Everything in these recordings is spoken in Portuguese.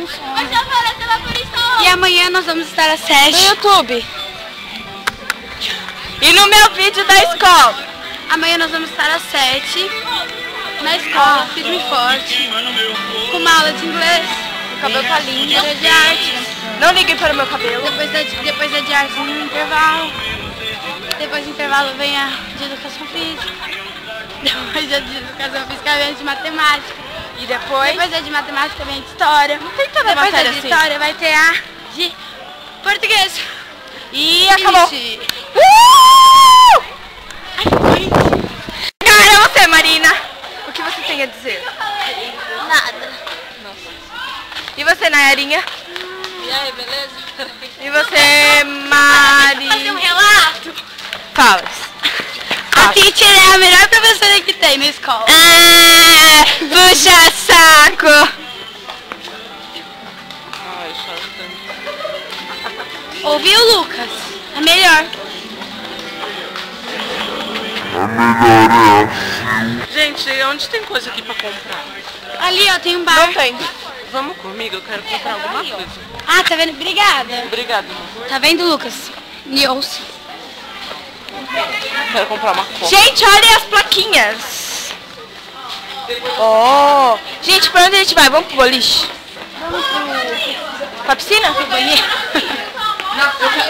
com sono. E amanhã nós vamos estar às 7 no YouTube. E no meu vídeo da escola. Amanhã nós vamos estar às 7 na escola, firme e forte, com uma aula de inglês. O cabelo tá lindo. De artes. Não liguem para o meu cabelo. Depois da de artes no intervalo. Depois do intervalo vem a de educação física. Depois da de educação física vem a de matemática. E depois da de matemática vem a de história. Não tem tanta Depois da matéria de assim. história vai ter a de português. E acabou. Cara, você, Marina. O que você tem a dizer? Nada. E você, Nayarinha? E aí, beleza? E você, Mari? Fazer um relato? Fala. A teacher é a melhor professora que tem na escola. Puxa saco. Ouviu, Lucas? A melhor. Gente, onde tem coisa aqui pra comprar? Ali, ó, tem um bar. Não tem. Vamos comigo, eu quero comprar alguma coisa. Ah, tá vendo? Obrigada. Obrigado, irmão. Tá vendo, Lucas? Me ouça. Quero comprar uma coca. Gente, olhem as plaquinhas. Oh. Gente, pra onde a gente vai? Vamos pro boliche? Vamos Pra piscina? pro banheiro.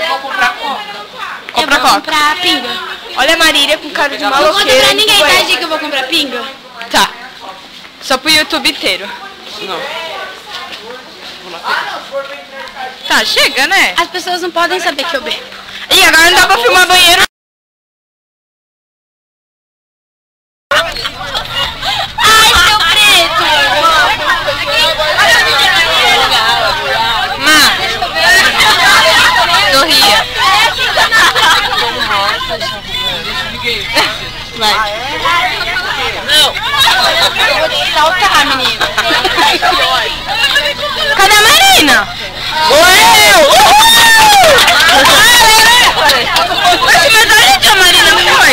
Vou comprar coca. Compra Eu vou coca. comprar pinga. Olha a Marília com cara de Não conta maloqueira. pra ninguém, tá, Gi, que eu vou comprar pinga? Tá. Só pro YouTube inteiro. Não. Tá, chega, né? As pessoas não podem saber que eu bebo. E agora não dá pra filmar banheiro. Ai, seu preto! Má. Sorria. Vai. Não. Eu vou te saltar, menina. Cadê a Marina? Mas olha que a Marina foi.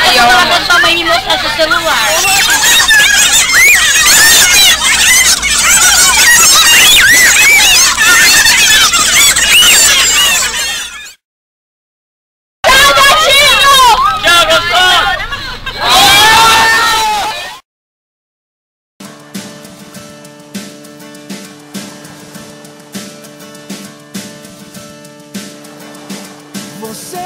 Aí, ó. Quando sua mãe me mostrar seu celular. Você